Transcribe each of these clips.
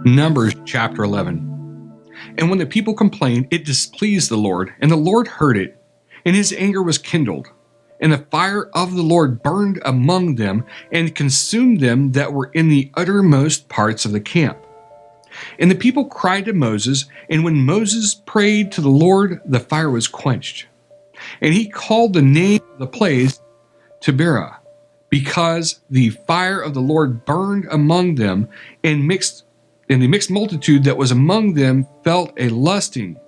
Numbers chapter 11. And when the people complained, it displeased the Lord, and the Lord heard it, and his anger was kindled. And the fire of the Lord burned among them, and consumed them that were in the uttermost parts of the camp. And the people cried to Moses, and when Moses prayed to the Lord, the fire was quenched. And he called the name of the place Taberah, because the fire of the Lord burned among them, and the mixed multitude that was among them felt a lusting.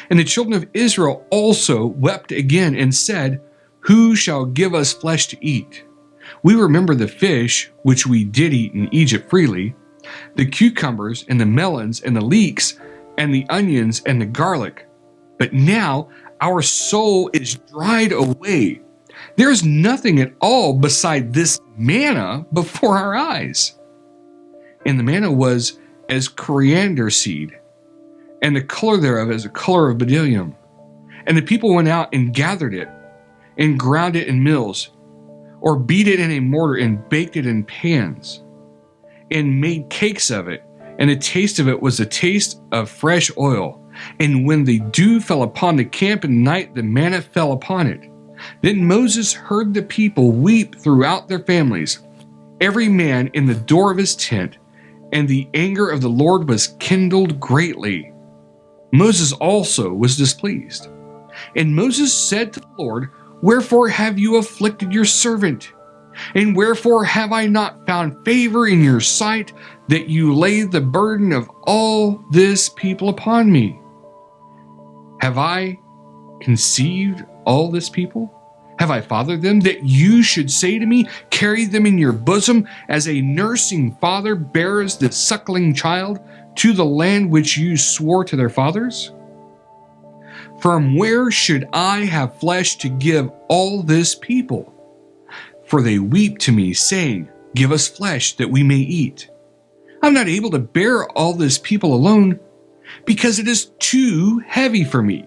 And the children of Israel also wept again and said, Who shall give us flesh to eat? We remember the fish which we did eat in Egypt freely, the cucumbers and the melons and the leeks and the onions and the garlic. But now our soul is dried away. There is nothing at all beside this manna before our eyes. And the manna was as coriander seed, and the color thereof as the color of bdellium. And the people went out and gathered it, and ground it in mills, or beat it in a mortar, and baked it in pans, and made cakes of it. And the taste of it was the taste of fresh oil. And when the dew fell upon the camp in the night, the manna fell upon it. Then Moses heard the people weep throughout their families, every man in the door of his tent, and the anger of the Lord was kindled greatly. Moses also was displeased. And Moses said to the Lord, Wherefore have you afflicted your servant? And wherefore have I not found favor in your sight, that you lay the burden of all this people upon me? Have I conceived all this people? Have I fathered them, that you should say to me, Carry them in your bosom, as a nursing father bears the suckling child, to the land which you swore to their fathers? From where should I have flesh to give all this people? For they weep to me, saying, Give us flesh, that we may eat. I'm not able to bear all this people alone, because it is too heavy for me.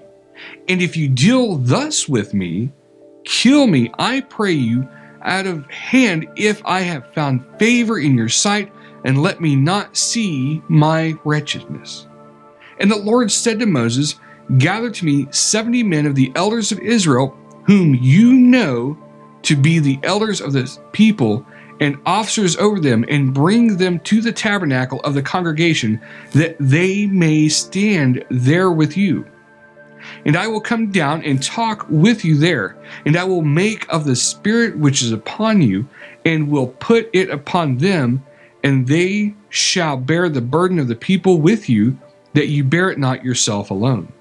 And if you deal thus with me, kill me, I pray you, out of hand, if I have found favor in your sight, and let me not see my wretchedness. And the Lord said to Moses, Gather to me 70 men of the elders of Israel, whom you know to be the elders of the people, and officers over them, and bring them to the tabernacle of the congregation, that they may stand there with you. And I will come down and talk with you there, and I will make of the Spirit which is upon you, and will put it upon them, and they shall bear the burden of the people with you, that you bear it not yourself alone.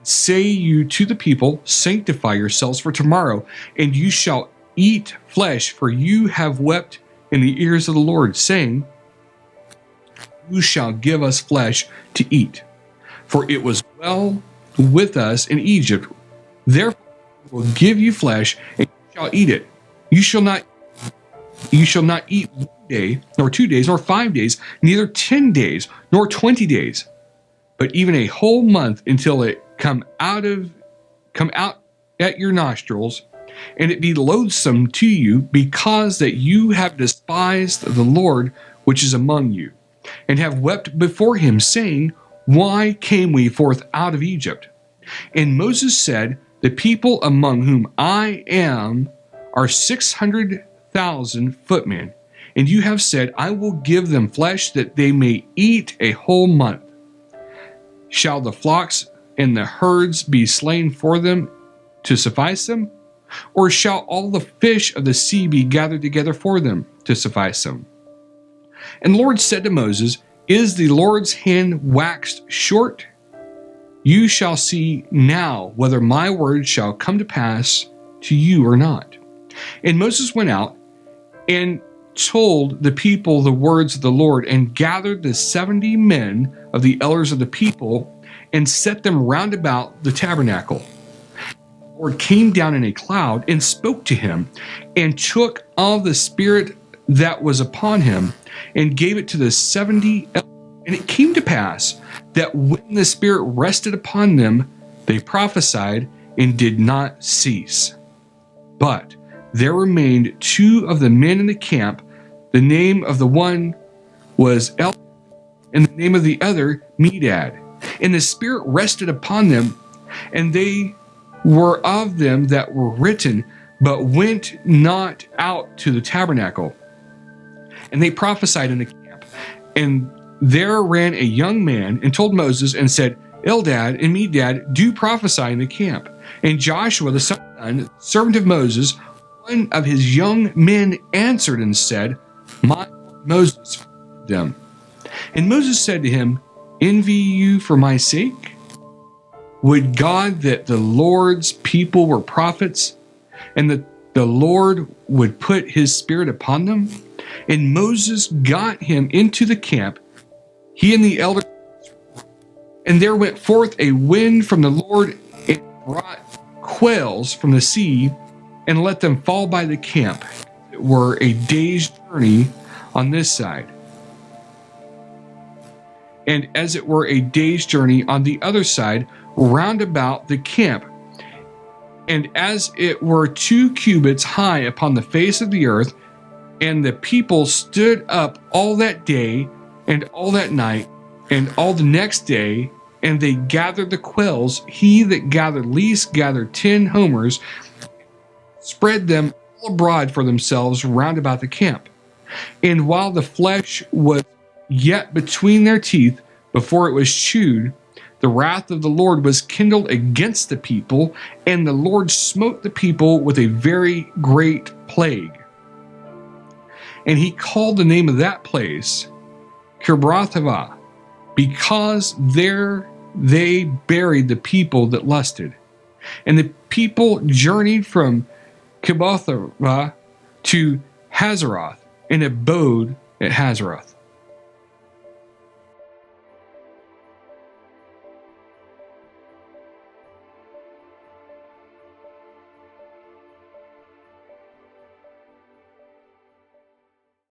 Say you to the people, Sanctify yourselves for tomorrow, and you shall eat flesh, for you have wept in the ears of the Lord, saying, Who shall give us flesh to eat? For it was well with us in Egypt. Therefore I will give you flesh, and you shall eat it. You shall not eat 1 day, nor 2 days, nor 5 days, neither 10 days, nor 20 days, but even a whole month, until it come out at your nostrils, and it be loathsome to you, because that you have despised the Lord which is among you, and have wept before him, saying, Why came we forth out of Egypt? And Moses said, The people among whom I am are 600,000 footmen, and you have said, I will give them flesh, that they may eat a whole month. Shall the flocks and the herds be slain for them to suffice them? Or shall all the fish of the sea be gathered together for them to suffice them? And the Lord said to Moses, Is the Lord's hand waxed short? You shall see now whether my word shall come to pass to you or not. And Moses went out and told the people the words of the Lord, and gathered the 70 men of the elders of the people, and set them round about the tabernacle. The Lord came down in a cloud and spoke to him, and took of the Spirit that was upon him, and gave it to the 70 elders. And it came to pass that when the Spirit rested upon them, they prophesied and did not cease. But there remained 2 of the men in the camp, the name of the one was El, and the name of the other Medad. And the Spirit rested upon them, and they were of them that were written, but went not out to the tabernacle. And they prophesied in the camp. And there ran a young man and told Moses and said, Eldad and Medad do prophesy in the camp. And Joshua the son of Nun, servant of Moses, one of his young men, answered and said, My Moses, them. And Moses said to him, Envy you for my sake? Would God that the Lord's people were prophets, and that the Lord would put his Spirit upon them? And Moses got him into the camp, he and the elders. And there went forth a wind from the Lord, and brought quails from the sea, and let them fall by the camp. It were a day's journey on this side, and as it were a day's journey on the other side, round about the camp. And as it were 2 cubits high upon the face of the earth. And the people stood up all that day, and all that night, and all the next day, and they gathered the quails. He that gathered least gathered 10 homers, spread them all abroad for themselves round about the camp. And while the flesh was yet between their teeth, before it was chewed, the wrath of the Lord was kindled against the people, and the Lord smote the people with a very great plague. And he called the name of that place Kibroth-hattaavah, because there they buried the people that lusted. And the people journeyed from Kibroth-hattaavah to Hazeroth, and abode at Hazeroth.